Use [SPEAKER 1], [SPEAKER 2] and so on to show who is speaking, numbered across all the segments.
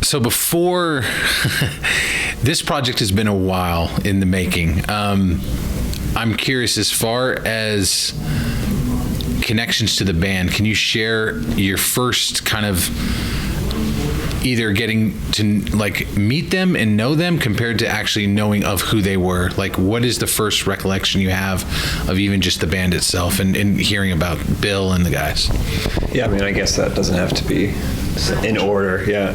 [SPEAKER 1] So before this project has been a while in the making. I'm curious, as far as connections to the band, can you share your first kind of either getting to like meet them and know them compared to actually knowing of who they were? Like, what is the first recollection you have of even just the band itself and hearing about Bill and the guys?
[SPEAKER 2] Yeah, I mean, I guess that doesn't have to be in order. Yeah.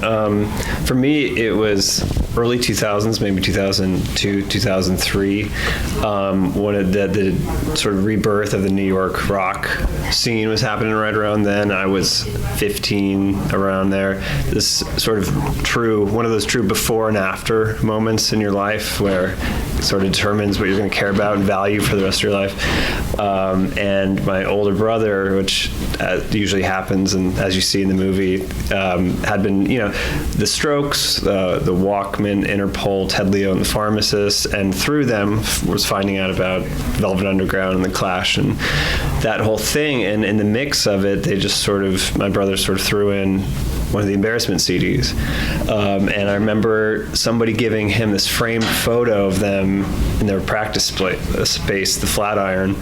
[SPEAKER 2] For me, it was early 2000s, maybe 2002, 2003, when the sort of rebirth of the New York rock scene was happening right around then. I was 15, around there. This sort of one of those true before and after moments in your life where it sort of determines what you're going to care about and value for the rest of your life. And my older brother, which usually happens, and as you see in the movie, had been, the Strokes, the Walkmen, Interpol, Ted Leo, and the Pharmacists, and through them was finding out about Velvet Underground and the Clash and that whole thing. And in the mix of it, my brother sort of threw in one of the Embarrassment CDs. And I remember somebody giving him this framed photo of them in their practice space, the Flatiron.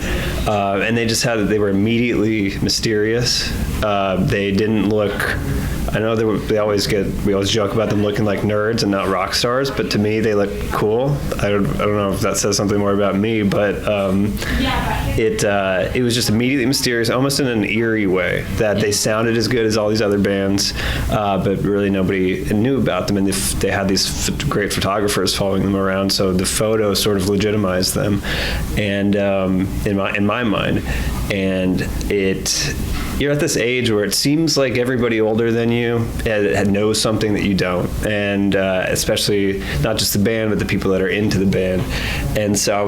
[SPEAKER 2] And they were immediately mysterious. They didn't look, I know we always joke about them looking like nerds and not rock stars, but to me they look cool. I don't know if that says something more about me, but it was just immediately mysterious, almost in an eerie way, that they sounded as good as all these other bands, but really nobody knew about them, and they had these great photographers following them around, so the photo sort of legitimized them, and in my mind, and you're at this age where it seems like everybody older than you knows something that you don't, and especially not just the band, but the people that are into the band. And so I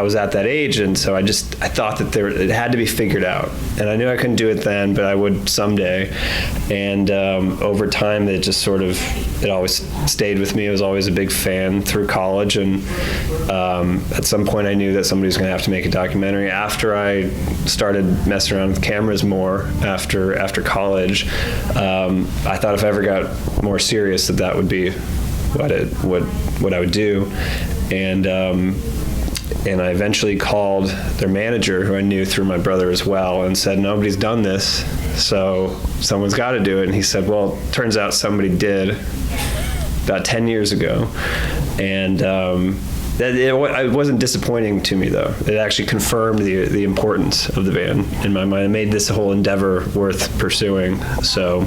[SPEAKER 2] was at that age, and so I thought that it had to be figured out, and I knew I couldn't do it then, but I would someday. And over time, it always stayed with me. I was always a big fan through college, and at some point, I knew that somebody was going to have to make a documentary. After I started messing around with cameras more after college, I thought if I ever got more serious that would be what I would do, and I eventually called their manager, who I knew through my brother as well, and said, nobody's done this, so someone's got to do it. And he said, well, turns out somebody did about 10 years ago, and it wasn't disappointing to me, though. It actually confirmed the importance of the band in my mind. It made this whole endeavor worth pursuing. So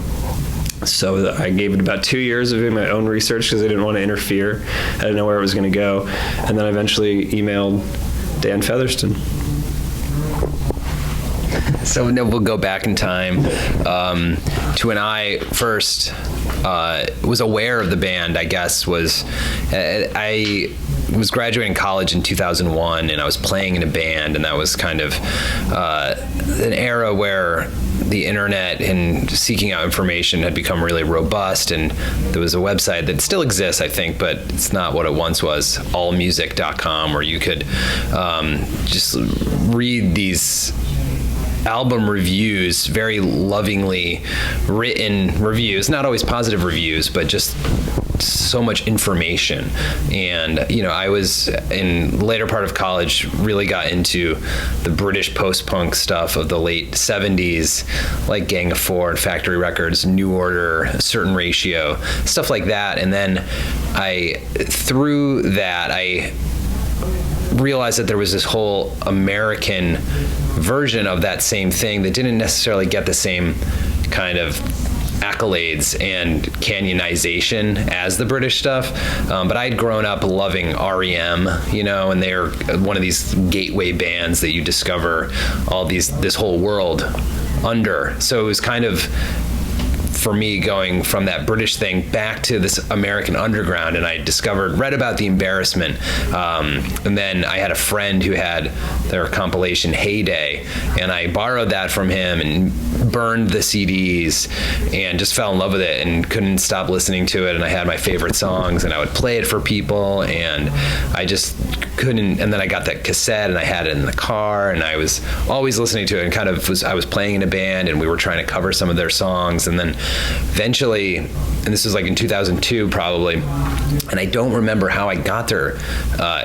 [SPEAKER 2] I gave it about 2 years of doing my own research because I didn't want to interfere. I didn't know where it was going to go. And then I eventually emailed Dan Fetherston.
[SPEAKER 3] So now we'll go back in time to when I first was aware of the band, I guess, I was graduating college in 2001, and I was playing in a band, and that was kind of an era where the internet and seeking out information had become really robust, and there was a website that still exists, I think, but it's not what it once was, allmusic.com, where you could just read these album reviews, very lovingly written reviews, not always positive reviews, but just so much information. And I was in the later part of college, really got into the British post-punk stuff of the late 70s, like Gang of Four and Factory Records, New Order, A Certain Ratio, stuff like that. And then through that I realized that there was this whole American version of that same thing that didn't necessarily get the same kind of accolades and canyonization as the British stuff, but I'd grown up loving REM, and they're one of these gateway bands that you discover this whole world under. So it was kind of, for me, going from that British thing back to this American underground, and I read about the Embarrassment, and then I had a friend who had their compilation Heyday, and I borrowed that from him and burned the CDs and just fell in love with it and couldn't stop listening to it, and I had my favorite songs, and I would play it for people, and I just couldn't. And then I got that cassette and I had it in the car, and I was always listening to it, and I was playing in a band, and we were trying to cover some of their songs, and then eventually, and this was like in 2002 probably, and I don't remember how I got their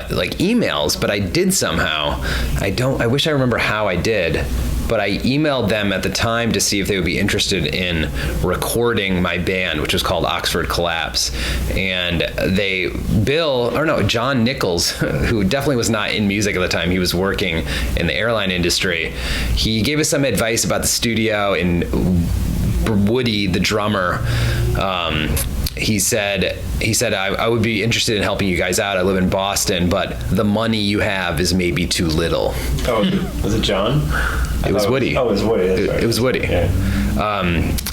[SPEAKER 3] like emails, but I did somehow. I wish I remember how I did, but I emailed them at the time to see if they would be interested in recording my band, which was called Oxford Collapse. And John Nichols, who definitely was not in music at the time, he was working in the airline industry, he gave us some advice about the studio, and Woody, the drummer, he said I would be interested in helping you guys out. I live in Boston, but the money you have is maybe too little.
[SPEAKER 2] Oh, was it John?
[SPEAKER 3] It was Woody.
[SPEAKER 2] Oh, it was Woody. That's right.
[SPEAKER 3] It was Woody.
[SPEAKER 2] Yeah.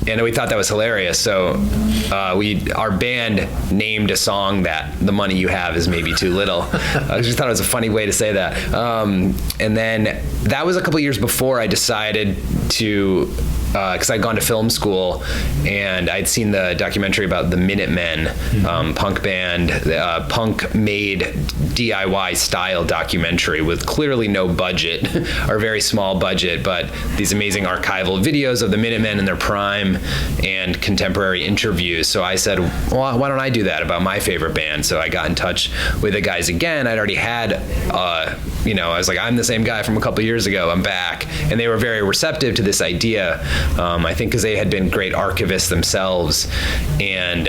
[SPEAKER 3] And we thought that was hilarious. So our band named a song that the money you have is maybe too little. I just thought it was a funny way to say that. And then that was a couple years before I decided to, because I'd gone to film school and I'd seen the documentary about the Minutemen, punk band, punk-made DIY style documentary with clearly no budget or very small budget, but these amazing archival videos of the Minutemen in their prime and contemporary interviews. So I said, well, why don't I do that about my favorite band? So I got in touch with the guys again. I'd already had, I was like, I'm the same guy from a couple years ago. I'm back. And they were very receptive to this idea. I think because they had been great archivists themselves and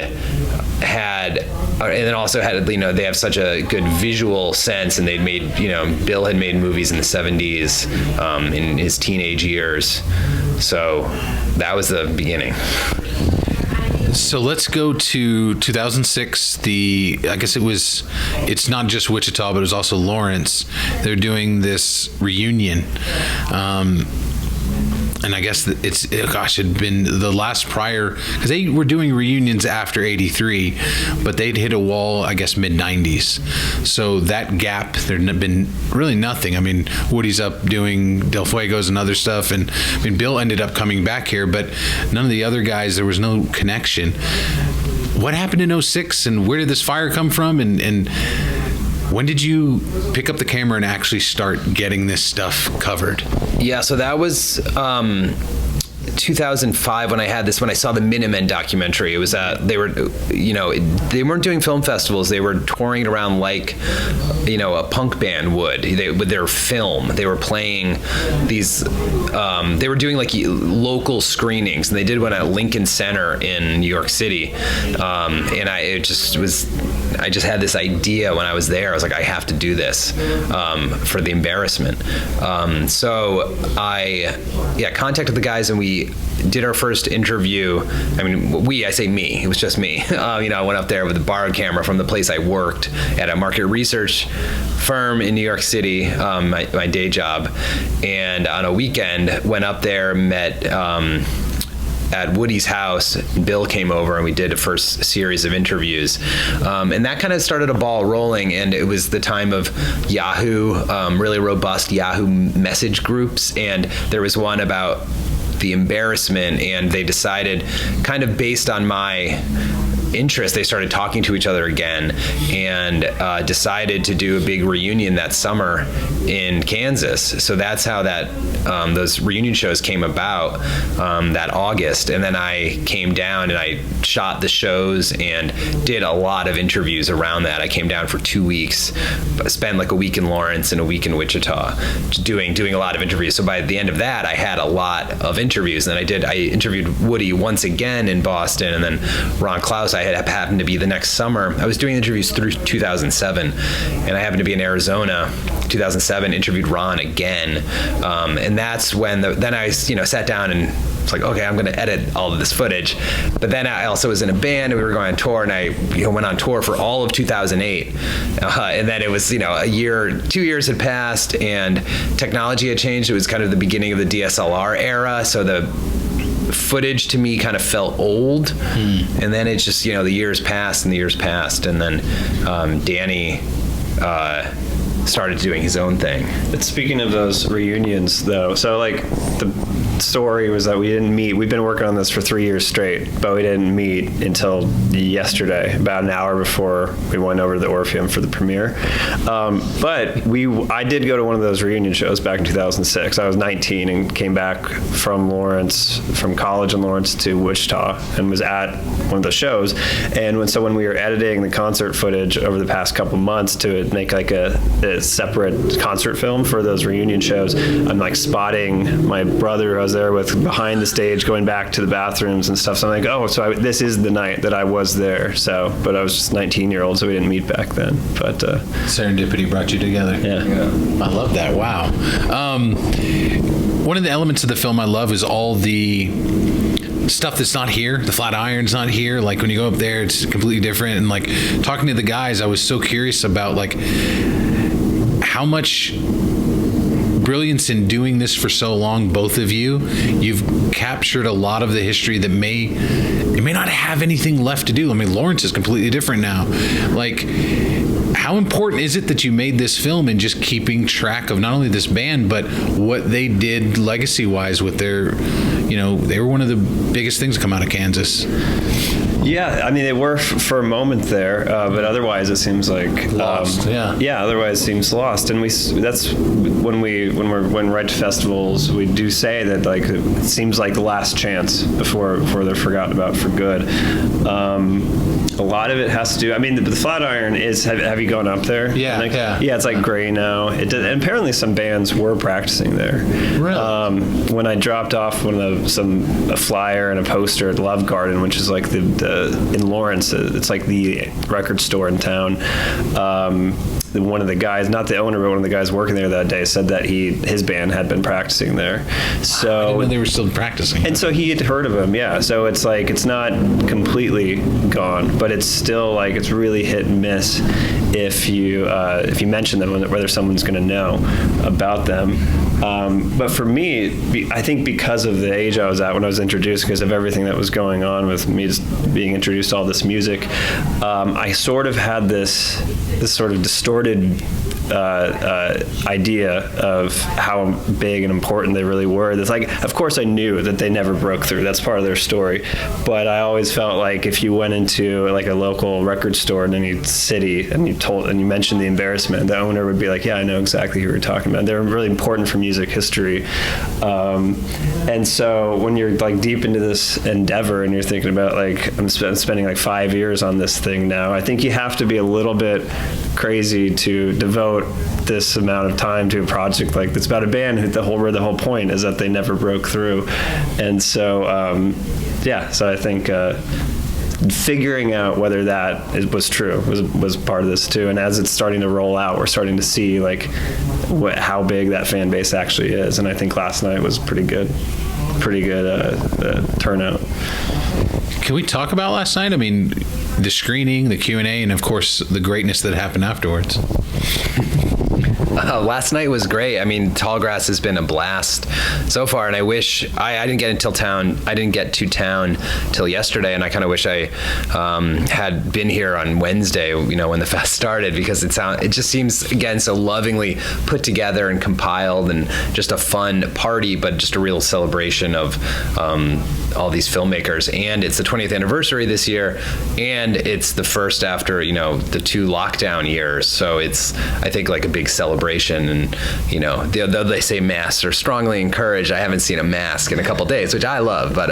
[SPEAKER 3] then also had, they have such a good visual sense, and they'd made, Bill had made movies in the 70s in his teenage years. So that was the beginning.
[SPEAKER 1] So let's go to 2006. I guess it's not just Wichita, but it was also Lawrence. They're doing this reunion. And I guess it'd been the last prior, because they were doing reunions after '83, but they'd hit a wall, I guess, mid-'90s. So that gap, there'd been really nothing. I mean, Woody's up doing Del Fuegos and other stuff, and I mean, Bill ended up coming back here, but none of the other guys, there was no connection. What happened in '06, and where did this fire come from, and when did you pick up the camera and actually start getting this stuff covered?
[SPEAKER 3] Yeah, so that was 2005 when I saw the Minutemen documentary. It was they weren't doing film festivals. They were touring around like, a punk band would. With their film, they were playing these. They were doing like local screenings, and they did one at Lincoln Center in New York City. And I just had this idea when I was there. I was like, I have to do this for the Embarrassment. So I contacted the guys, and we did our first interview. I mean, I say me, it was just me. I went up there with a borrowed camera from the place I worked at a market research firm in New York City, my day job. And on a weekend, went up there, met at Woody's house. Bill came over and we did a first series of interviews. And that kind of started a ball rolling, and it was the time of Yahoo, really robust Yahoo message groups. And there was one about the Embarrassment, and they decided, kind of based on my interest, they started talking to each other again and decided to do a big reunion that summer in Kansas. So that's how those reunion shows came about that August. And then I came down and I shot the shows and did a lot of interviews around that. I came down for 2 weeks, spent like a week in Lawrence and a week in Wichita, doing a lot of interviews. So by the end of that, I had a lot of interviews. And I interviewed Woody once again in Boston, and then Ron Klaus, I had happened to be the next summer. I was doing interviews through 2007, and I happened to be in Arizona 2007, interviewed Ron again. And that's when then I sat down and it's like, okay, I'm going to edit all of this footage. But then I also was in a band, and we were going on tour, and I went on tour for all of 2008. And then it was, 2 years had passed, and technology had changed. It was kind of the beginning of the DSLR era. So the footage to me kind of felt old. And then it's just, the years passed. And then Danny started doing his own thing.
[SPEAKER 2] But speaking of those reunions, though, so like story was that we didn't meet. We've been working on this for 3 years straight, but we didn't meet until yesterday, about an hour before we went over to the Orpheum for the premiere. But I did go to one of those reunion shows back in 2006. I was 19 and came back from college in Lawrence to Wichita and was at one of the shows. And when we were editing the concert footage over the past couple months to make like a separate concert film for those reunion shows, I'm like spotting my brother who I was there with behind the stage going back to the bathrooms and stuff. So I'm like, oh, this is the night that I was there. So, but I was just 19-year-old, so we didn't meet back then. But
[SPEAKER 1] serendipity brought you together.
[SPEAKER 2] Yeah.
[SPEAKER 1] I love that. Wow. One of the elements of the film I love is all the stuff that's not here. The flat iron's not here. Like when you go up there, it's completely different. And like talking to the guys, I was so curious about like how much brilliance in doing this for so long, both of you. You've captured a lot of the history that may not have anything left to do. I mean, Lawrence is completely different now. Like, how important is it that you made this film and just keeping track of not only this band, but what they did legacy-wise with their, they were one of the biggest things to come out of Kansas.
[SPEAKER 2] Yeah, I mean, they were for a moment there, but otherwise it seems like
[SPEAKER 1] lost.
[SPEAKER 2] Otherwise it seems lost, and that's when we're right to festivals, we do say that like it seems like the last chance before they're forgotten about for good. A lot of it has to do. I mean, the Flatiron is. Have you gone up there?
[SPEAKER 1] Yeah,
[SPEAKER 2] yeah. It's like gray now. And apparently, some bands were practicing there.
[SPEAKER 1] Really?
[SPEAKER 2] When I dropped off a flyer and a poster at Love Garden, which is like in Lawrence, it's like the record store in town. One of the guys, not the owner, but one of the guys working there that day, said that his band had been practicing there. So
[SPEAKER 1] I didn't know they were still practicing.
[SPEAKER 2] And so he had heard of him, yeah. So it's like it's not completely gone, but it's still like it's really hit and miss if you mention them, whether someone's going to know about them. But for me, I think because of the age I was at when I was introduced, because of everything that was going on with me just being introduced to all this music, I sort of had this sort of distorted idea of how big and important they really were. That's like, of course I knew that they never broke through. That's part of their story. But I always felt like if you went into like a local record store in any city and you mentioned the Embarrassment, the owner would be like, yeah, I know exactly who you're talking about. They're really important for music history. And so when you're like deep into this endeavor and you're thinking about like, I'm spending like 5 years on this thing now, I think you have to be a little bit crazy to devote this amount of time to a project like this about a band where the whole point is that they never broke through. And so so I think figuring out whether that was true was part of this too. And as it's starting to roll out, we're starting to see like how big that fan base actually is. And I think last night was pretty good turnout.
[SPEAKER 1] Can we talk about last night? I mean, the screening, the Q&A, and of course the greatness that happened afterwards.
[SPEAKER 3] Last night was great. I mean, Tallgrass has been a blast so far, and I wish I didn't get to town till yesterday, and I kind of wish I had been here on Wednesday, when the fest started, because it just seems again so lovingly put together and compiled, and just a fun party, but just a real celebration of all these filmmakers. And it's the 20th anniversary this year, and it's the first after the 2 lockdown years, so it's I think like a big celebration. And though they say masks are strongly encouraged, I haven't seen a mask in a couple days, which I love, but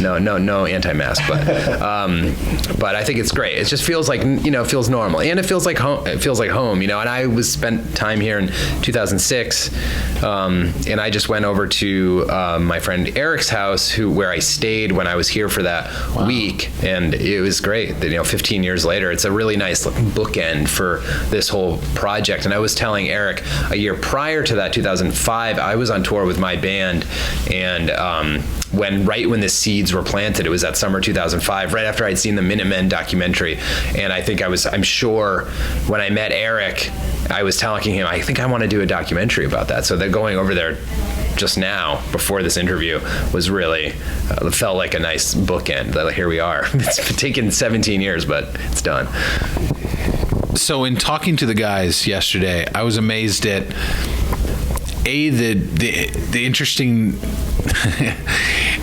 [SPEAKER 3] no anti-mask, but I think it's great. It just feels like feels normal, and it feels like home. And I spent time here in 2006, and I just went over to my friend Eric's house, where I stayed when I was here for that week, and it was great. 15 years later, it's a really nice bookend for this whole project. And I was telling Eric, a year prior to that, 2005, I was on tour with my band, and right when the seeds were planted, it was that summer 2005, right after I'd seen the Minutemen documentary. And I'm sure when I met Eric, I was telling him, I think I want to do a documentary about that. So they're going over there just now before this interview was really felt like a nice bookend. That here we are. It's taken 17 years, but it's done.
[SPEAKER 1] So in talking to the guys yesterday, I was amazed at the interesting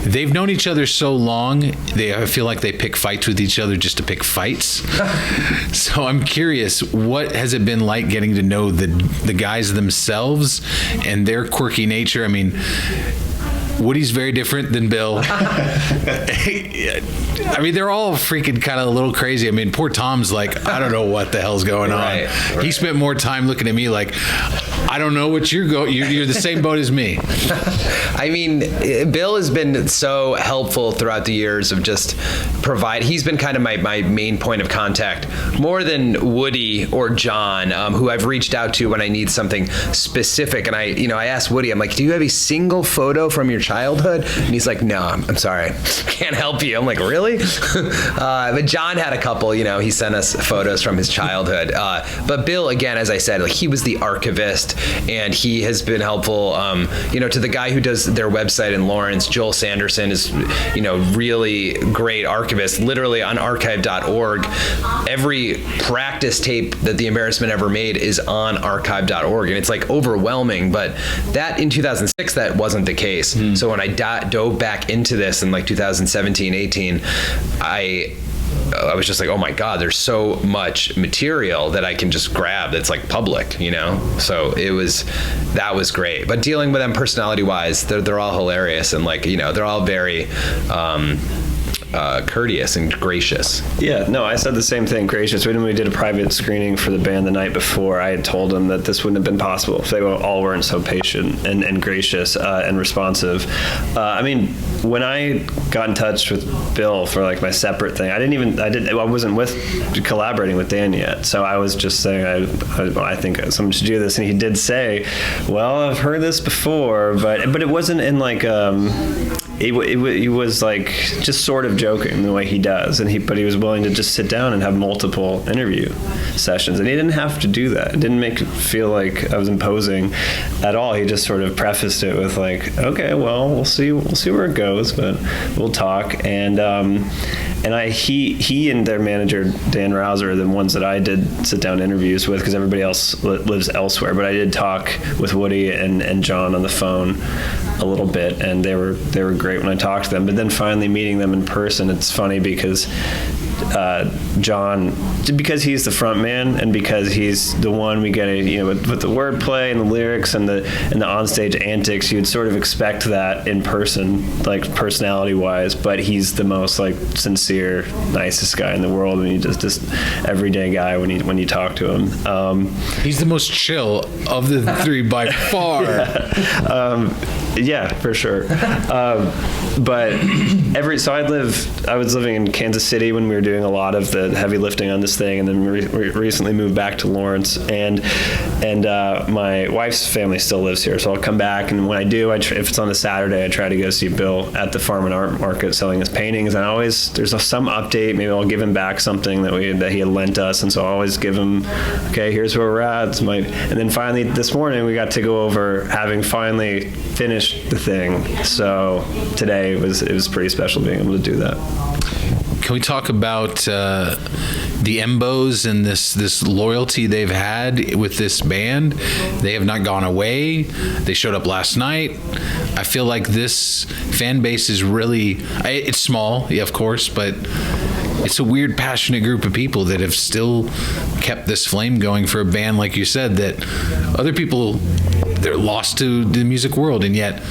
[SPEAKER 1] they've known each other so long, I feel like they pick fights with each other just to pick fights. So I'm curious, what has it been like getting to know the guys themselves and their quirky nature? I mean, Woody's very different than Bill. I mean, they're all freaking kind of a little crazy. I mean, poor Tom's like, I don't know what the hell's going on.
[SPEAKER 3] Right.
[SPEAKER 1] He spent more time looking at me like, I don't know what you're the same boat as me.
[SPEAKER 3] I mean, Bill has been so helpful throughout the years of just he's been kind of my main point of contact, more than Woody or John, who I've reached out to when I need something specific. And I asked Woody, I'm like, do you have a single photo from your childhood? And he's like, no, I'm sorry, can't help you. I'm like, really? But John had a couple, he sent us photos from his childhood. But Bill, again, as I said, like, he was the archivist, and he has been helpful, to the guy who does their website in Lawrence. Joel Sanderson is, really great archivist, literally on archive.org. Every practice tape that the Embarrassment ever made is on archive.org, and it's like overwhelming. But that in 2006, that wasn't the case. So when I dove back into this in like 2017, 18, I was just like, oh my God, there's so much material that I can just grab that's like public, So that was great. But dealing with them personality wise, they're all hilarious, and like, they're all very courteous and gracious.
[SPEAKER 2] Yeah, no, I said the same thing, gracious. When we did a private screening for the band the night before, I had told them that this wouldn't have been possible if they all weren't so patient and gracious and responsive. I mean, when I got in touch with Bill for like my separate thing, I wasn't collaborating with Dan yet, so I was just saying I think someone should do this, and he did say, well, I've heard this before, but it wasn't in like he was like just sort of joking the way he does, but he was willing to just sit down and have multiple interview sessions, and he didn't have to do that. It didn't make it feel like I was imposing at all. He just sort of prefaced it with like, okay, well, we'll see where it goes, but we'll talk. And he and their manager Dan Rouser are the ones that I did sit down interviews with, because everybody else lives elsewhere. But I did talk with Woody and John on the phone a little bit, and they were great when I talked to them. But then finally meeting them in person, it's funny because John, because he's the front man and because he's the one we get with the wordplay and the lyrics and the onstage antics, you'd sort of expect that in person, like personality wise, but he's the most like sincere, nicest guy in the world, and he's just everyday guy when you talk to him.
[SPEAKER 1] He's the most chill of the three by far.
[SPEAKER 2] Yeah, for sure. But so I was living in Kansas City when we were doing a lot of the heavy lifting on this thing, and then we recently moved back to Lawrence, and my wife's family still lives here, so I'll come back, and when I do, if it's on a Saturday, I try to go see Bill at the Farm and Art Market selling his paintings, and there's some update. Maybe I'll give him back something that he had lent us, and so I always give him, okay, here's where we're at. And then finally this morning we got to go over having finally finished the thing. So today it was pretty special being able to do that.
[SPEAKER 1] Can we talk about the Embos and this loyalty they've had with this band? They have not gone away. They showed up last night. I feel like this fan base is really, it's small, yeah, of course, but it's a weird, passionate group of people that have still kept this flame going for a band, like you said, that other people, they're lost to the music world, and yet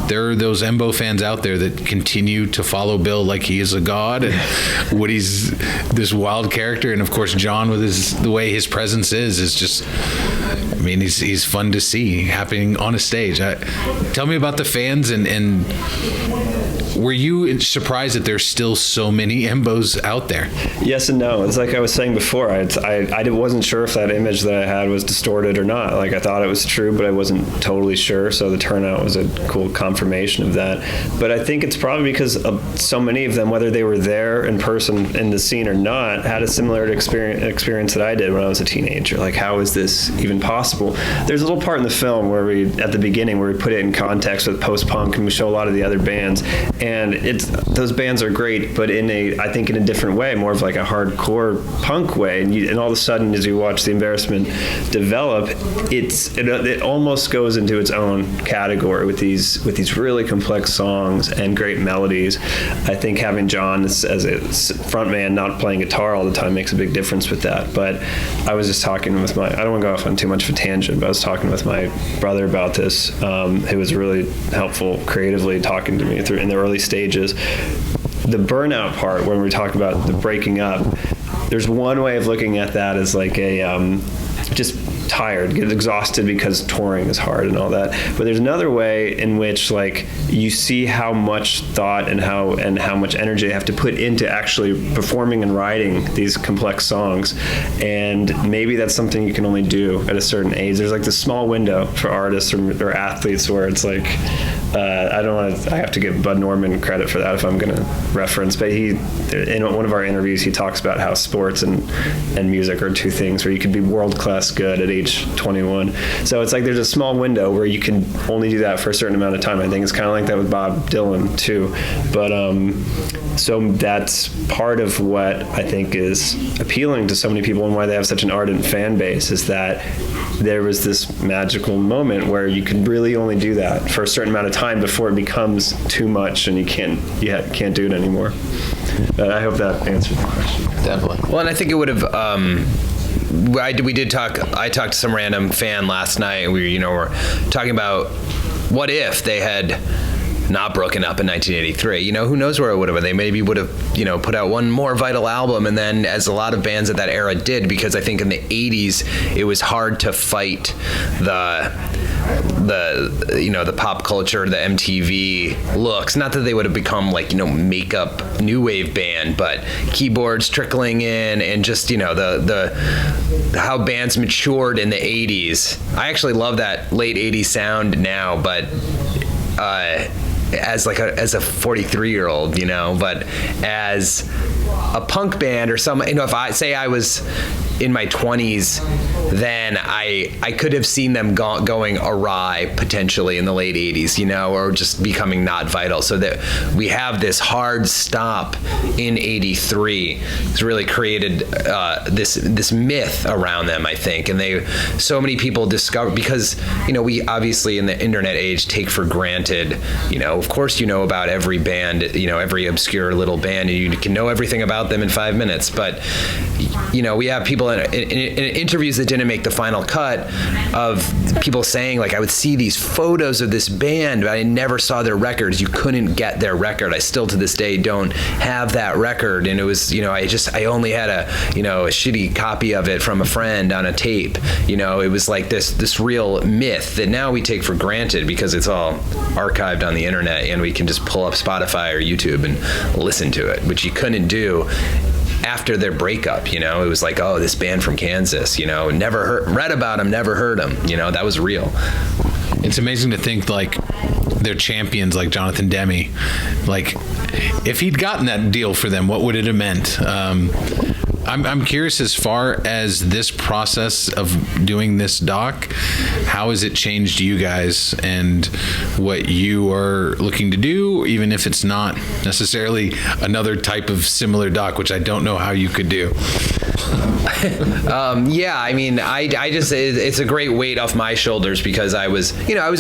[SPEAKER 1] there are those Embo fans out there that continue to follow Bill like he is a god, and Woody's this wild character, and of course John with the way his presence is just, I mean, he's fun to see happening on a stage. Tell me about the fans, and were you surprised that there's still so many Embos out there?
[SPEAKER 2] Yes and no. It's like I was saying before. I wasn't sure if that image that I had was distorted or not. Like, I thought it was true, but I wasn't totally sure. So the turnout was a cool confirmation of that. But I think it's probably because so many of them, whether they were there in person in the scene or not, had a similar experience that I did when I was a teenager. Like, how is this even possible? There's a little part in the film at the beginning, where we put it in context with post-punk, and we show a lot of the other bands. and those bands are great, but I think in a different way, more of like a hardcore punk way. And all of a sudden, as you watch the Embarrassment develop, it almost goes into its own category with these really complex songs and great melodies. I think having John as a frontman, not playing guitar all the time, makes a big difference with that. But I was just talking with I don't want to go off on too much of a tangent, but I was talking with my brother about this, who was really helpful creatively talking to me through in the early stages. The burnout part, when we talk about the breaking up, there's one way of looking at that as like a just tired, get exhausted because touring is hard and all that. But there's another way in which like you see how much thought and how much energy they have to put into actually performing and writing these complex songs. And maybe that's something you can only do at a certain age. There's like this small window for artists or athletes where it's like, I have to give Bud Norman credit for that if I'm going to reference, but in one of our interviews, he talks about how sports and music are two things where you can be world-class good at age 21. So it's like there's a small window where you can only do that for a certain amount of time. I think it's kind of like that with Bob Dylan too. But so that's part of what I think is appealing to so many people and why they have such an ardent fan base, is that there was this magical moment where you could really only do that for a certain amount of time before it becomes too much and you can't do it anymore. But I hope that answered the question.
[SPEAKER 3] Definitely. Well, and I think it would have. I talked to some random fan last night, and we were talking about what if they had not broken up in 1983. Who knows where it would have been. They maybe would have, put out one more vital album, and then, as a lot of bands at that era did, because I think in the 80s it was hard to fight the pop culture, the MTV looks. Not that they would have become like, makeup new wave band, but keyboards trickling in, and just, the how bands matured in the 80s. I actually love that late 80s sound now, but as a 43-year-old, but as a punk band or some, if I say I was in my 20s, then I could have seen them going awry potentially in the late 80s, or just becoming not vital. So that we have this hard stop in 83. It's really created this myth around them, I think. And so many people discover, because, we obviously in the internet age take for granted, of course about every band, every obscure little band, and you can know everything about them in 5 minutes. But, we have people in interviews that didn't make the final cut, of people saying, like, I would see these photos of this band, but I never saw their records. You couldn't get their record. I still to this day don't have that record. And it was, I only had a shitty copy of it from a friend on a tape. It was like this real myth that now we take for granted because it's all archived on the internet and we can just pull up Spotify or YouTube and listen to it, which you couldn't do after their breakup. It was like, oh, this band from Kansas, never read about them, never heard them, that was real.
[SPEAKER 1] It's amazing to think, like, they're champions like Jonathan Demme. Like, if he'd gotten that deal for them, what would it have meant? I'm curious, as far as this process of doing this doc, how has it changed you guys and what you are looking to do, even if it's not necessarily another type of similar doc, which I don't know how you could do?
[SPEAKER 3] Yeah, I mean, I just, it's a great weight off my shoulders, because I was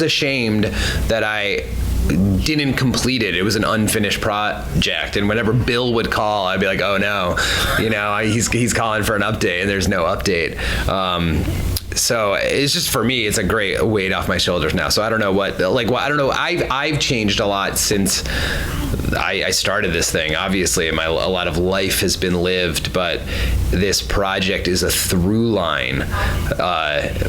[SPEAKER 3] ashamed that I didn't complete it. It was an unfinished project, and whenever Bill would call, I'd be like, oh no, he's calling for an update, and there's no update. So it's just, for me, it's a great weight off my shoulders now. So I don't know I don't know. I've changed a lot since I started this thing. Obviously, a lot of life has been lived, but this project is a through line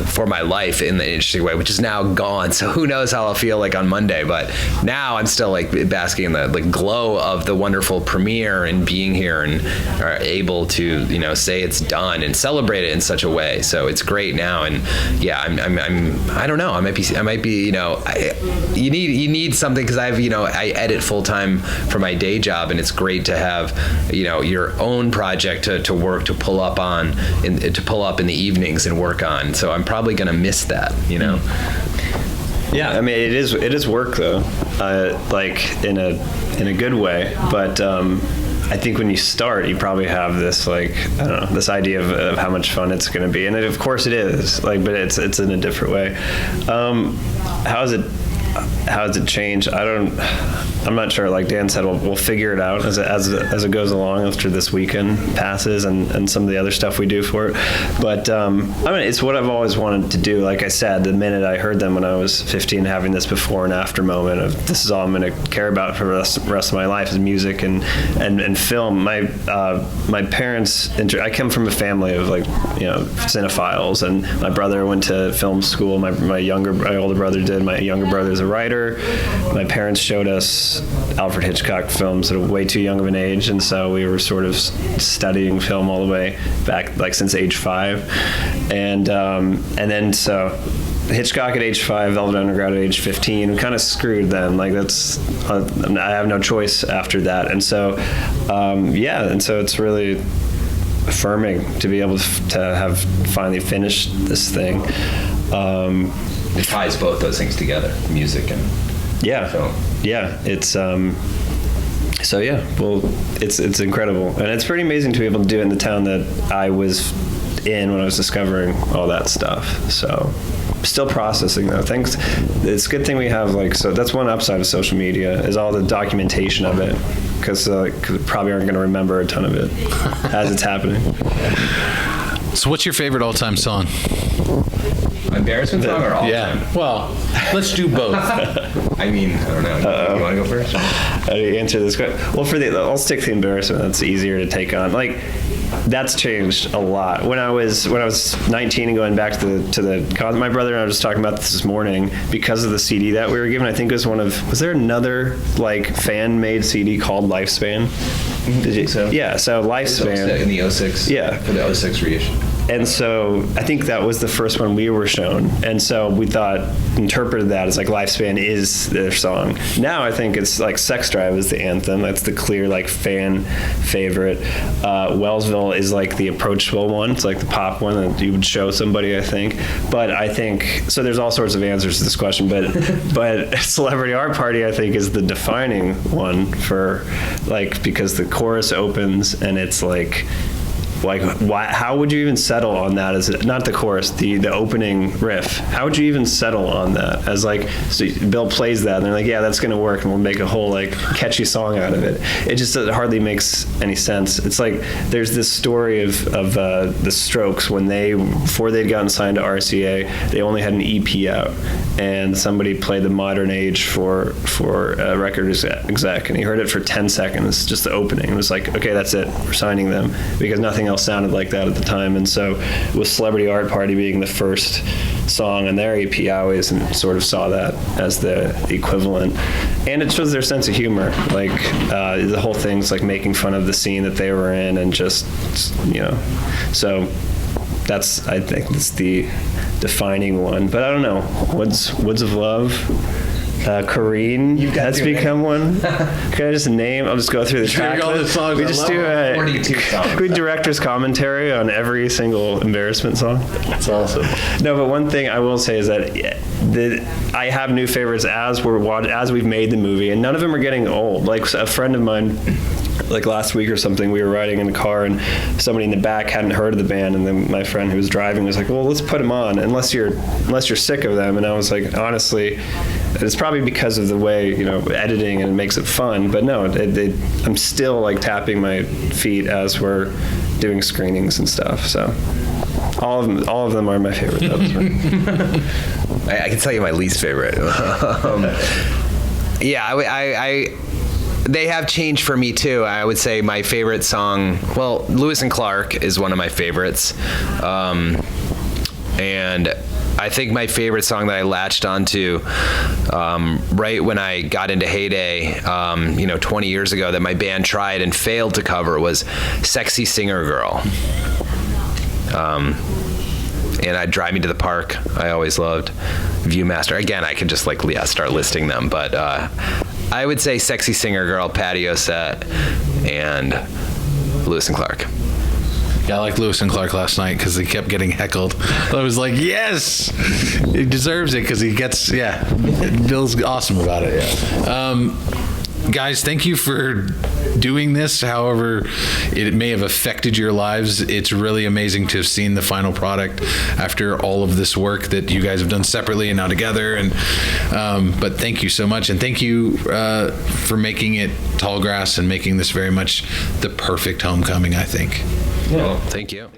[SPEAKER 3] for my life in the interesting way, which is now gone. So who knows how I'll feel like on Monday? But now I'm still like basking in the glow of the wonderful premiere and being here and are able to say it's done and celebrate it in such a way. So it's great now. And yeah, I don't know. I might be. You need something, because I edit full time for my day job, and it's great to have your own project to work, to pull up in the evenings and work on. So I'm probably gonna miss that.
[SPEAKER 2] Yeah, I mean, it is work though, like in a good way. But I think when you start, you probably have this like, I don't know, this idea of how much fun it's going to be, and of course it is. Like, but it's in a different way. How has it changed? I'm not sure. Like Dan said, we'll figure it out as it goes along after this weekend passes and some of the other stuff we do for it. But I mean, it's what I've always wanted to do. Like I said, the minute I heard them when I was 15, having this before and after moment of this is all I'm going to care about for the rest of my life is music and film. My parents, I come from a family of like, cinephiles, and my brother went to film school. My older brother did. My younger brother's a writer. My parents showed us Alfred Hitchcock films at a way too young of an age, and so we were sort of studying film all the way back, like since age 5, and then so Hitchcock at age 5, Velvet Underground at age 15. We kind of screwed then. Like that's I have no choice after that, and so and so it's really affirming to be able to have finally finished this thing.
[SPEAKER 3] It ties both those things together, music and film. Yeah, it's so yeah. Well, it's incredible, and it's pretty amazing to be able to do it in the town that I was in when I was discovering all that stuff. So, still processing though. Thanks. It's a good thing we have so that's one upside of social media is all the documentation of it, because probably aren't going to remember a ton of it as it's happening.
[SPEAKER 1] So, what's your favorite all-time song?
[SPEAKER 3] Embarrassment song or all time?
[SPEAKER 1] Well, let's do both.
[SPEAKER 3] I mean, I don't know. You want to go first?
[SPEAKER 2] How do you answer this question? Well, I'll stick to Embarrassment. That's easier to take on. Like, that's changed a lot. When I was 19 and going back to the concert, my brother and I were just talking about this morning because of the CD that we were given. I think it was was there another fan-made CD called Lifespan?
[SPEAKER 3] Did you? So?
[SPEAKER 2] Yeah, so Lifespan.
[SPEAKER 3] In the 06.
[SPEAKER 2] Yeah.
[SPEAKER 3] For the 06 reissue.
[SPEAKER 2] And so I think that was the first one we were shown. And so we interpreted that as Lifespan is their song. Now I think it's Sex Drive is the anthem. That's the clear fan favorite. Wellsville is the approachable one. It's the pop one that you would show somebody, I think. But I think, so there's all sorts of answers to this question, but Celebrity Art Party I think is the defining one for because the chorus opens and it's how would you even settle on that as not the chorus, the opening riff? How would you even settle on that as so Bill plays that and they're yeah, that's going to work and we'll make a whole catchy song out of it. It hardly makes any sense. It's there's this story of the Strokes when before they'd gotten signed to RCA, they only had an EP out, and somebody played the Modern Age for a record exec, and he heard it for 10 seconds, just the opening. It was okay, that's it, we're signing them, because nothing else sounded like that at the time. And so with Celebrity Art Party being the first song on their EP, I always sort of saw that as the equivalent, and it shows their sense of humor. The whole thing's making fun of the scene that they were in, and just so I think that's the defining one. But I don't know, Woods of Love, Corrine has become one. Can I just name? I'll just go through the track list. We just do a director's commentary on every single Embarrassment song.
[SPEAKER 1] That's awesome.
[SPEAKER 2] No, but one thing I will say is that I have new favorites as we've made the movie, and none of them are getting old. A friend of mine, last week or something, we were riding in a car and somebody in the back hadn't heard of the band, and then my friend who was driving was well, let's put them on unless you're sick of them. And I was honestly, it's probably because of the way editing, and it makes it fun. But no, I'm still tapping my feet as we're doing screenings and stuff. So all of them are my favorite.
[SPEAKER 3] I can tell you my least favorite. They have changed for me too. I would say my favorite song, Lewis and Clark is one of my favorites. And I think my favorite song that I latched onto right when I got into Heyday, 20 years ago, that my band tried and failed to cover was Sexy Singer Girl. And I'd Drive Me to the Park, I always loved. Viewmaster, again, I could just start listing them, but I would say Sexy Singer Girl, Patio Set, and Lewis and Clark.
[SPEAKER 1] Yeah, I like Lewis and Clark last night because he kept getting heckled. I was like, yes, he deserves it because he gets, Bill's awesome about it. Guys, thank you for doing this. However it may have affected your lives, it's really amazing to have seen the final product after all of this work that you guys have done separately and now together. And but thank you so much, and thank you for making it Tallgrass and making this very much the perfect homecoming, I think.
[SPEAKER 3] Well, thank you.